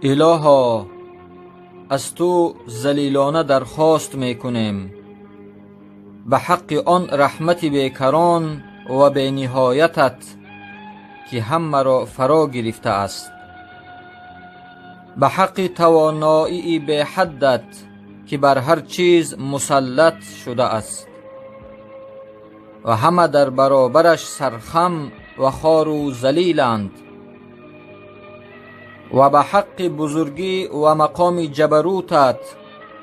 الها، از تو ذلیلانه درخواست میکنیم به حق آن رحمت بیکران و به نهایتت که همه را فرا گرفته است، به حق توانایی به حدت که بر هر چیز مسلط شده است و همه در برابرش سرخم و خوار و ذلیلند، و به حق بزرگی و مقام جبروتت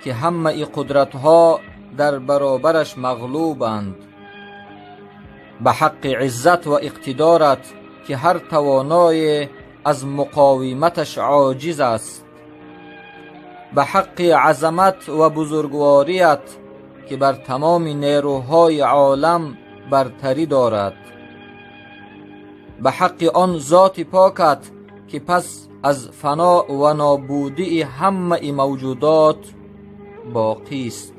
که همه قدرتها در برابرش مغلوبند، به حق عزت و اقتدارت که هر توانای از مقاومتش عاجز است، به حق عظمت و بزرگواریت که بر تمام نیروهای عالم برتری دارد، به حق آن ذات پاکت که پس از فنا و نابودی همه موجودات باقی است،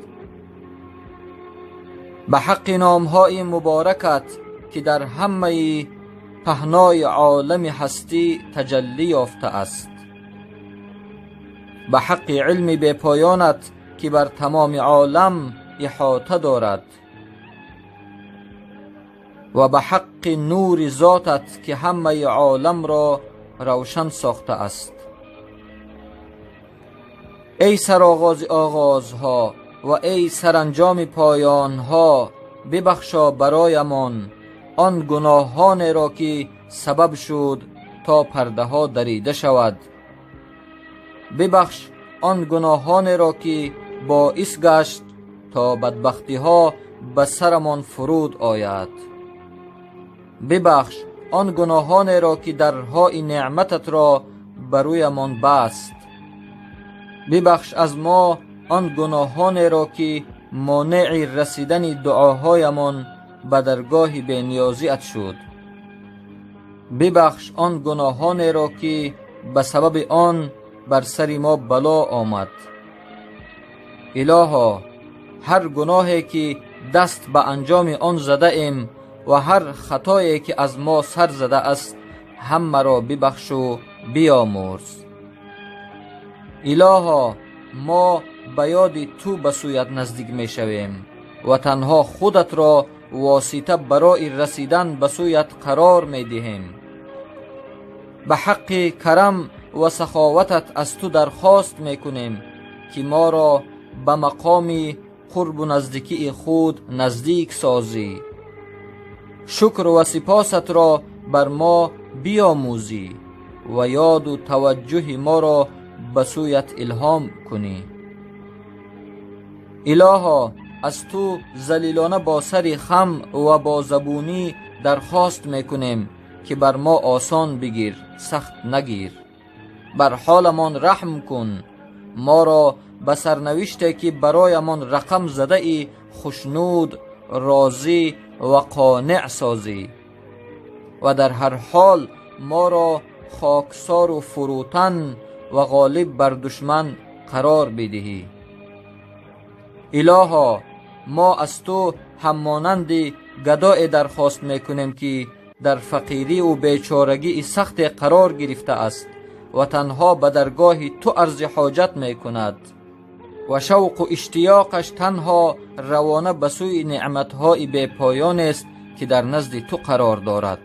به حق نامهای مبارکت که در همه پهنای عالم هستی تجلی یافته است، به حق علم بی پایانت که بر تمام عالم احاطه دارد، و به حق نور ذاتت که همه عالم را روشن ساخته است. ای سرآغاز آغازها و ای سرانجام پایانها، ببخشا برایمان آن گناهان را که سبب شد تا پرده ها دریده شود، ببخش آن گناهان را که باعث گشت تا بدبختی ها به سرمان فرود آید، ببخش آن گناهان را که درهای نعمتت را برویمان بست، ببخش از ما آن گناهان را که مانع رسیدن دعاهایمان به درگاه بینیازیت شد، ببخش آن گناهان را که به سبب آن بر سر ما بلا آمد. الها، هر گناهی که دست به انجام آن زده ایم و هر خطایی که از ما سر زده است همه را ببخش و بیامرز. الها، ما به یاد تو به سویت نزدیک می شویم و تنها خودت را واسطه برای رسیدن به سویت قرار می دهیم. به حق کرم و سخاوتت از تو درخواست می کنیم که ما را به مقام قرب و نزدیکی خود نزدیک سازی. شکر و سپاست را بر ما بیاموزی و یاد و توجه ما را به سویت الهام کنی. الها، از تو ذلیلانه با سر خم و با زبونی درخواست میکنیم که بر ما آسان بگیر، سخت نگیر. بر حالمان رحم کن، ما را به سرنوشتی که برایمان رقم زده ای خوشنود، راضی و قانع سازی و در هر حال ما را خاکسار و فروتن و غالب بر دشمن قرار بدهی. الها، ما از تو همانند گدای درخواست میکنیم که در فقیری و بیچارگی سخت قرار گرفته است و تنها به درگاه تو عرض حاجت میکند و شوق و اشتیاقش تنها روانه به سوی نعمتهای بی پایان است که در نزد تو قرار دارد.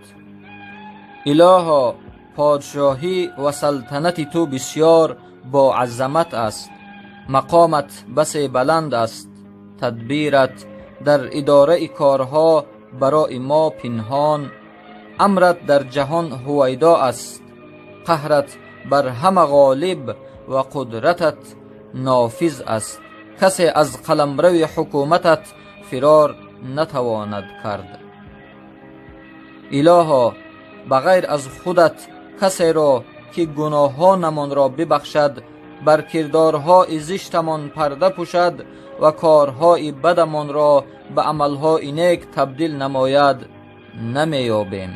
الها، پادشاهی و سلطنت تو بسیار با عظمت است، مقامت بس بلند است، تدبیرت در اداره کارها برای ما پنهان، امرت در جهان هویدا است، قهرت بر همه غالب و قدرتت نافذ است. کسی از قلمرو حکومتت فرار نتواند کرد. الها، بغیر از خودت کسی را که گناهانمان را ببخشد، بر کردارهای زشتمان پرده پوشد و کارهای بدمان را به عملهای نیک تبدیل نماید نمیابیم.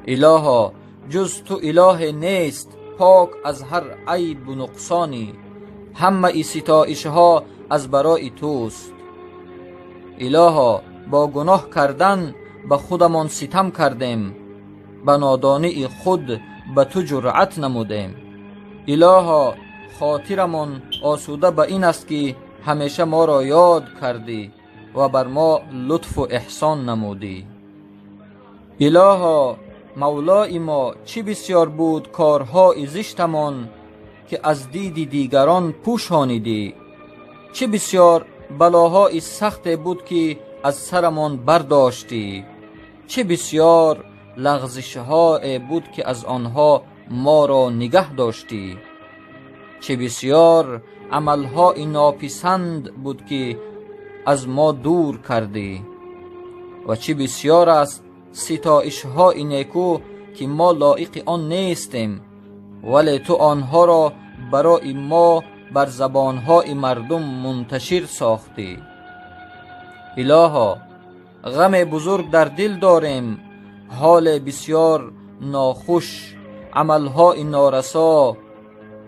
الها، جز تو اله نیست، پاک از هر عیب و نقصانی، همه ای ستایش ها از برای توست. الها، با گناه کردن به خودمان ستم کردیم، به نادانی خود به تو جرأت نمودیم. الها خاطرمان آسوده به این است که همیشه ما را یاد کردی و بر ما لطف و احسان نمودی. الها مولای ما، چه بسیار بود کارهای زشتمان که از دید دیگران پوشانیدی، چه بسیار بلاهای سخت بود که از سرمان برداشتی، چه بسیار لغزش‌های بود که از آنها ما را نگه داشتی، چه بسیار عملهای ناپسند بود که از ما دور کردی و چه بسیار است ستایش‌های نیکو که ما لایق آن نیستیم، ولی تو آنها را برای ما بر زبانهای مردم منتشر ساختی. الها غم بزرگ در دل داریم، حال بسیار ناخوش، عملهای نارسا،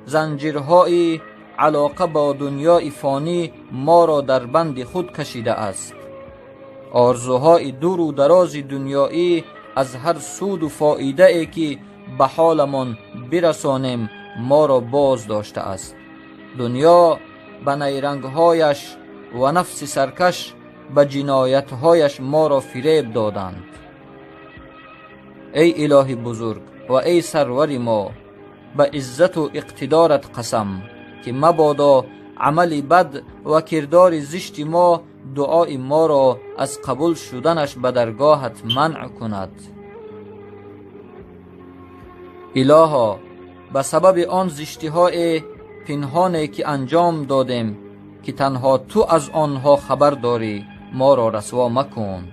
زنجیرهای علاقه با دنیای فانی ما را در بند خود کشیده است. آرزوهای دور و دراز دنیایی از هر سود و فایده ای که به حالمان برسانیم ما را باز داشته است. دنیا به نیرنگهایش و نفس سرکش به جنایتهایش ما را فریب دادند. ای الهی بزرگ و ای سرور ما، به عزت و اقتدارت قسم که مبادا عمل بد و کردار زشت ما دعای ما را از قبول شدنش به درگاهت منع کند. الها به سبب آن زشتی‌های پنهانی که انجام دادیم که تنها تو از آنها خبر داری، ما را رسوا مکن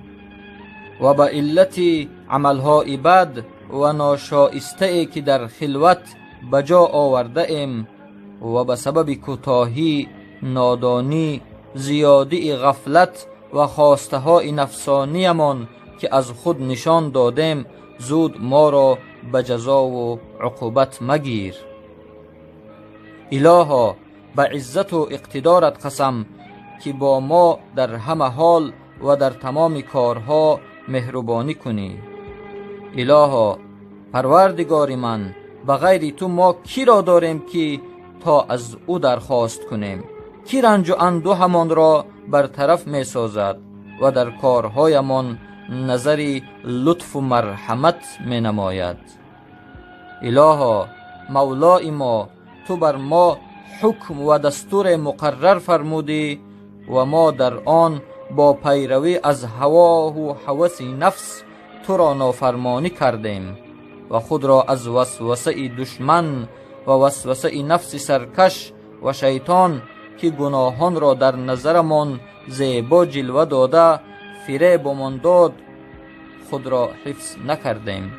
و به علت عملهای بد و ناشایسته که در خلوت بجا آورده ایم و به سبب کوتاهی، نادانی، زیادی غفلت و خواسته های نفسانیمان که از خود نشان دادیم، زود ما را به جزا و عقوبت مگیر. الها به عزت و اقتدارت قسم که با ما در همه حال و در تمام کارها مهربانی کنی. الها پروردگار من، به غیر تو ما کی را داریم که تا از او درخواست کنیم؟ کی رنج و اندوهمان را برطرف می سازد و در کارهایمان نظری لطف و مرحمت می نماید؟ الها مولای ما، تو بر ما حکم و دستور مقرر فرمودی و ما در آن با پیروی از هوا و هوس نفس تو را نافرمانی کردیم و خود را از وسوسه دشمن و وسوسه نفس سرکش و شیطان که گناهان را در نظرمان زیبا جلوه داده فریبمان داد خود را حفظ نکردیم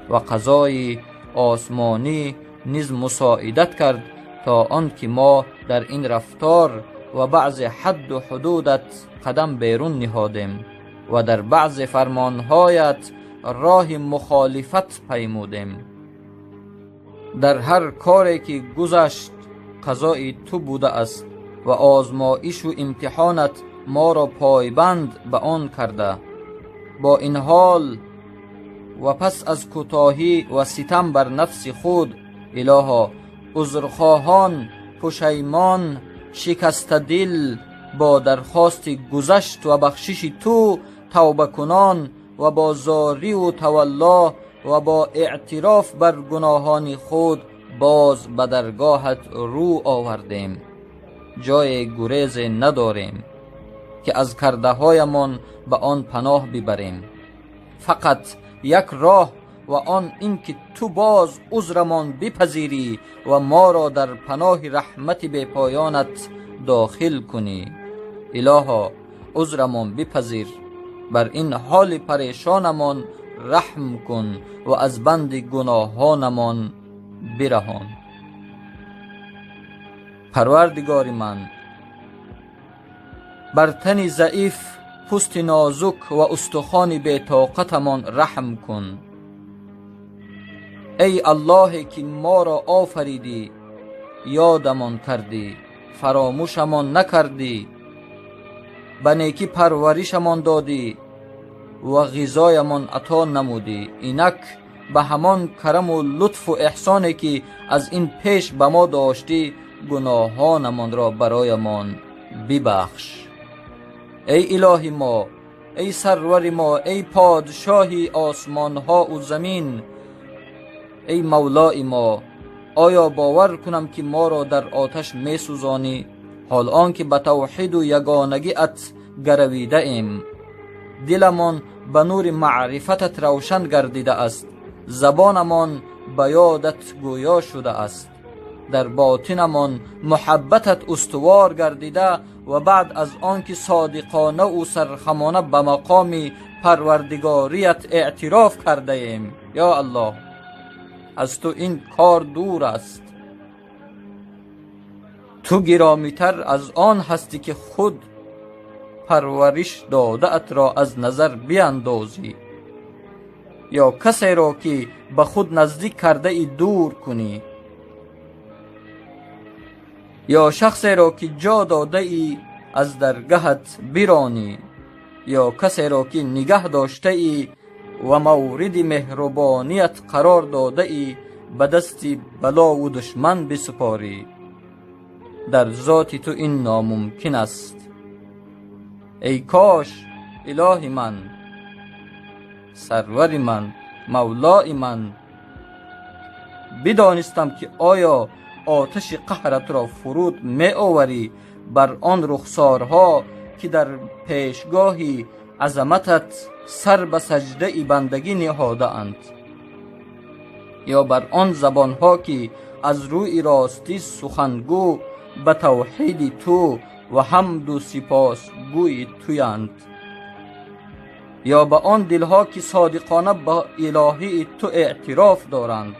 و قضای آسمانی نیز مساعدت کرد تا آنکه ما در این رفتار و بعض حد و حدودت قدم بیرون نهادیم و در بعض فرمانهایت راه مخالفت پیمودیم. در هر کاری که گذشت قضای تو بوده است و آزمایش و امتحانت ما را پایبند به آن کرده. با این حال و پس از کوتاهی و ستم بر نفس خود، الها عذرخواهان، پشیمان، شکست دل، با درخواست گذشت و بخشش تو توبه کنان و با زاری و تولا و با اعتراف بر گناهان خود باز به درگاهت رو آوردیم. جای گریز نداریم که از کرده هایمان به آن پناه ببریم. فقط یک راه و آن این که تو باز عذرمان بپذیری و ما را در پناه رحمت بی پایانت داخل کنی. الها عذرمان بپذیر، بر این حال پریشانمان رحم کن و از بند گناهانمان برهان. پروردگار من، بر تن ضعیف، پوست نازک و استخوان بی طاقتمان رحم کن. ای الله که ما را آفریدی، یادمان کردی، فراموشمان نکردی، به نیکی پرورشمان دادی و غذایمان عطا نمودی. اینک به همان کرم و لطف و احسانی که از این پیش به ما داشتی گناهانمان را برایمان ببخش. ای الهی ما، ای سرور ما، ای پادشاهی آسمان ها و زمین، ای مولای ما، آیا باور کنم که ما را در آتش می سوزانی حال آنکه به توحید و یگانگی ات گرویده ایم؟ دلمان به نور معرفتت روشن گردیده است، زبانمان به یادت گویا شده است، در باطنمان محبتت استوار گردیده و بعد از آنکه صادقانه و سرخمانه به مقام پروردگاریت اعتراف کرده ایم، یا الله، از تو این کار دور است. تو گرامیتر از آن هستی که خود پرورش داده ات را از نظر بیندازی، یا کسی را که به خود نزدیک کرده ای دور کنی، یا شخصی را که جا داده ای از درگهت برانی، یا کسی را که نگه داشته ای و مورد مهربانیت قرار داده ای به دست بلا و دشمن بسپاری. در ذات تو این ناممکن است. ای کاش الهی من، سرور من، مولای من، بدانستم که آیا آتش قهرت را فرود می آوری بر آن رخسارها که در پیشگاهی عظمتت سر به سجده بندگی نهاده اند، یا بر آن زبانها که از روی راستی سخنگو به توحید تو و حمد و سپاس گوی تویند، یا به آن دلها که صادقانه به الهی تو اعتراف دارند،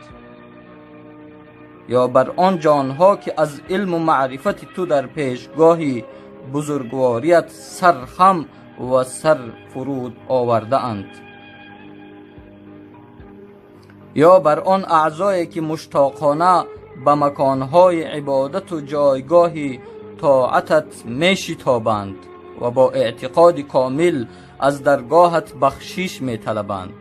یا بر آن جانها که از علم و معرفت تو در پیشگاهی بزرگواریت سرخم و سر فرود آورده اند، یا بر آن اعضایی که مشتاقانه به مکانهای عبادت و جایگاهی طاعتت می شتابند و با اعتقاد کامل از درگاهت بخشش می طلبند.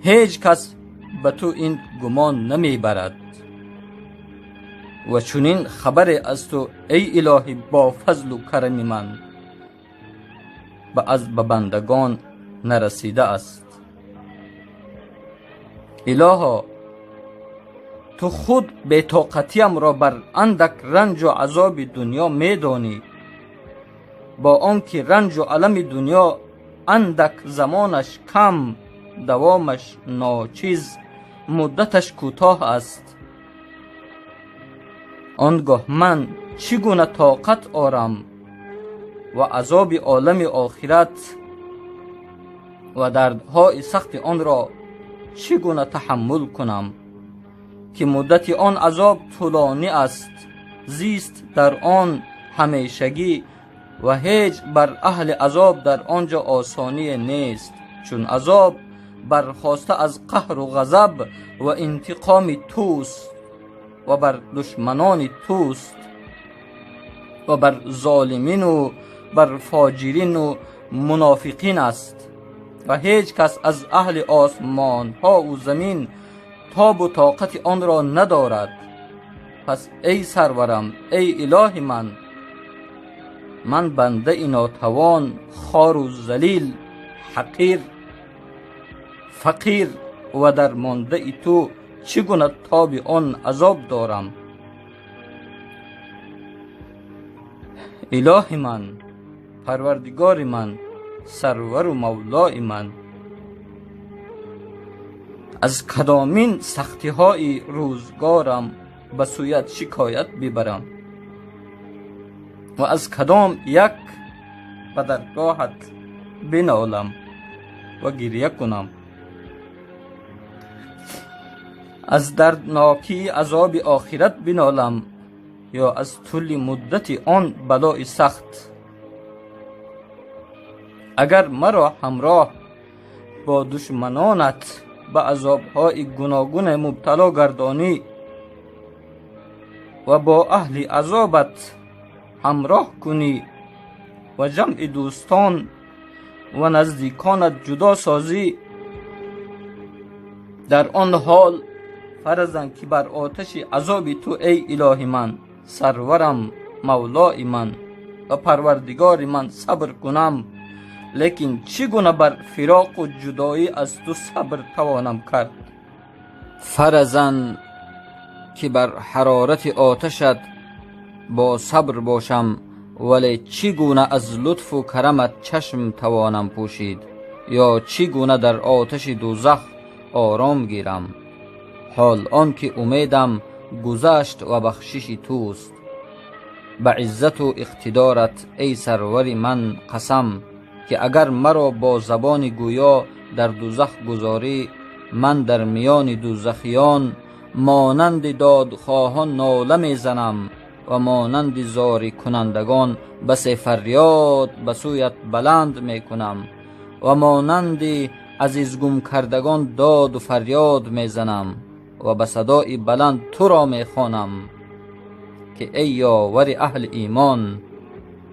هیچ کس به تو این گمان نمی برد و چنین خبر از تو ای الهی با فضل و کرم من به بندگان نرسیده است. الها، تو خود بی‌طاقتیم را بر اندک رنج و عذاب دنیا می دانی، با آنکه رنج و الم دنیا اندک زمانش کم، دوامش ناچیز، مدتش کوتاه است. آنگاه من چگونه طاقت آرم و عذاب عالم آخرت و دردهای سخت آن را چگونه تحمل کنم که مدت آن عذاب طولانی است، زیست در آن همیشگی و هیچ بر اهل عذاب در آنجا آسانی نیست، چون عذاب برخواسته از قهر و غضب و انتقام توست و بر دشمنان توست و بر ظالمین و بر فاجرین و منافقین است و هیچ کس از اهل آسمان ها و زمین تاب و طاقت آن را ندارد. پس ای سرورم، ای اله من بنده ناتوان، خوار و ذلیل، حقیر، فقیر و درمانده ای تو چگونه تاب آن عذاب دارم؟ اله من، پروردگار من، سرور و مولای من، از کدامین سختی های روزگارم به سویت شکایت ببرم و از کدام یک به درگاهت بنالم و گریه کنم؟ از دردناکی عذاب آخرت بنالم یا از طول مدت آن بلای سخت؟ اگر مرا همراه با دشمنانت به عذابهای گوناگون مبتلا گردانی و با اهل عذابت همراه کنی و جمع دوستان و نزدیکانت جدا سازی در آن حال فرضاً که بر آتش عذاب تو ای الهی من، سرورم، مولای من و پروردگار من صبر کنم، لیکن چگونه بر فراق و جدایی از تو صبر توانم کرد؟ فرضاً که بر حرارت آتشت با صبر باشم، ولی چگونه از لطف و کرمت چشم توانم پوشید؟ یا چگونه در آتش دوزخ آرام گیرم؟ حال آن که امیدم گذشت و بخشش توست. به عزت و اقتدارت ای سرور من قسم، که اگر مرا با زبان گویا در دوزخ گذاری، من در میان دوزخیان مانند دادخواهان ناله میزنم و مانند زاری کنندگان بس فریاد به سویت بلند میکنم و مانند عزیز گم کردگان داد و فریاد میزنم و به صدای بلند تو را میخوانم که ای یاور اهل ایمان،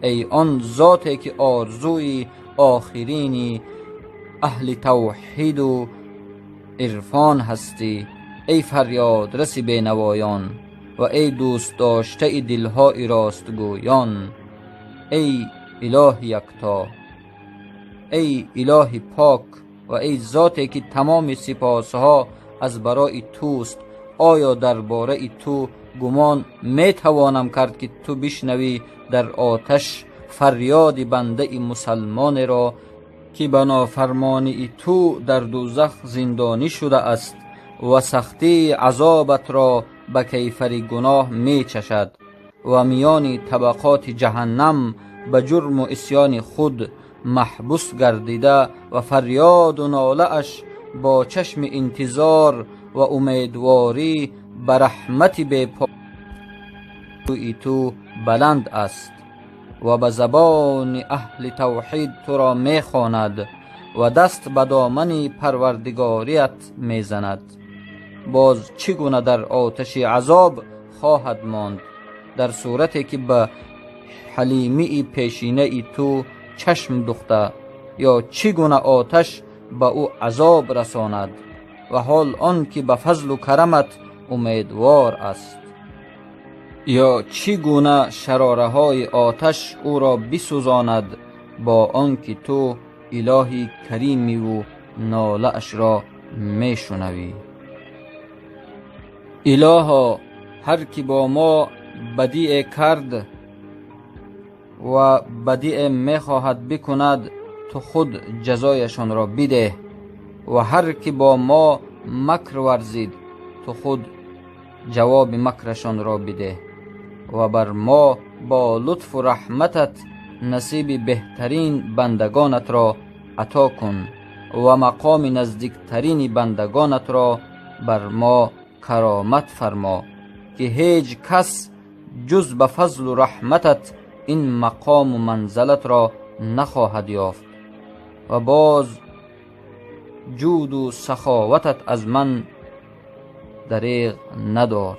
ای آن ذاتی که آرزوی آخرین اهل توحید و عرفان هستی، ای فریاد رسی بینوایان و ای دوست داشته دلهای راستگویان، ای اله یکتا، ای اله پاک و ای ذاتی که تمام سپاسها از برای توست. آیا درباره تو گمان می توانم کرد که تو بشنوی در آتش فریاد بنده مسلمان را که به نافرمانی تو در دوزخ زندانی شده است و سختی عذابت را به کیفر گناه می چشد و میان طبقات جهنم به جرم و عصیان خود محبوس گردیده و فریاد و ناله اش با چشم انتظار و امیدواری به رحمت بی‌پایان تو بلند است و به زبان اهل توحید تو را می خواند و دست به دامن پروردگاریت می زند. باز چگونه در آتش عذاب خواهد ماند در صورتی که به حلیمی پیشینه تو چشم دوخته؟ یا چگونه آتش به او عذاب رساند و حال آن که به فضل و کرمت امیدوار است؟ یا چگونه شراره های آتش او را بسوزاند با آنکه تو الهی کریمی و ناله اش را می شنوی؟ الها، هر کی با ما بدی کرد و بدی می خواهد بکند، تو خود جزایشان را بده و هر کی با ما مکر ورزید، تو خود جواب مکرشان را بده و بر ما با لطف و رحمتت نصیب بهترین بندگانت را عطا کن و مقام نزدیکترین بندگانت را بر ما کرامت فرما که هیچ کس جز به فضل و رحمتت این مقام و منزلت را نخواهد یافت. و باز جود و سخاوتت از من دریغ ندار،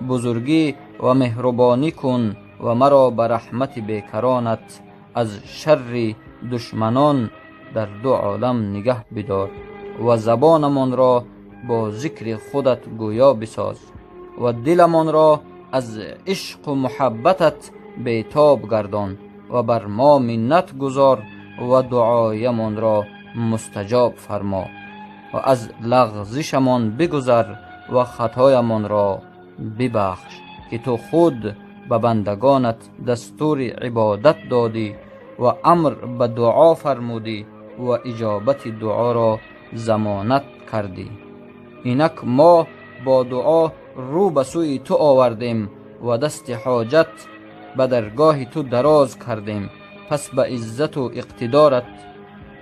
بزرگی و مهربانی کن و مرا به رحمت بیکرانت از شر دشمنان در دو عالم نگه بدار و زبانمان را با ذکر خودت گویا بساز و دلمان را از عشق و محبتت بیتاب گردان و بر ما منت گذار و دعایمان را مستجاب فرما و از لغزشمان بگذر و خطایمان را ببخش که تو خود به بندگانت دستور عبادت دادی و امر به دعا فرمودی و اجابت دعا را ضمانت کردی. اینک ما با دعا رو به سوی تو آوردیم و دست حاجت به درگاه تو دراز کردیم. پس به عزت و اقتدارت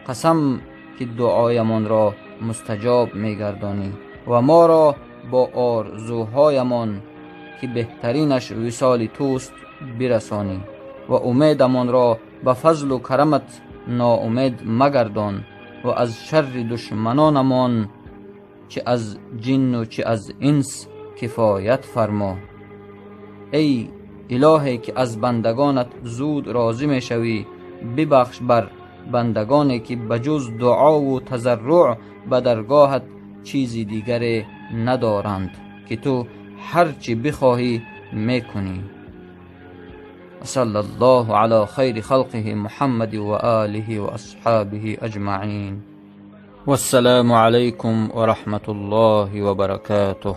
قسم که دعایمان را مستجاب میگردانی و ما را با آرزوهایمان که بهترینش وصال توست برسانی و امیدمان را به فضل و کرمت ناامید مگردان و از شر دشمنانمان چه از جن و چه از انس کفایت فرما. ای الهی که از بندگانت زود راضی می شوی، ببخش بر بندگانی که بجز دعا و تضرع به درگاهت چیزی دیگر ندارند که تو هر چی بخواهی میکنی. صلی الله علی خیر خلقه محمد و آله و اصحابه اجمعین. والسلام علیکم و رحمت الله و برکاته.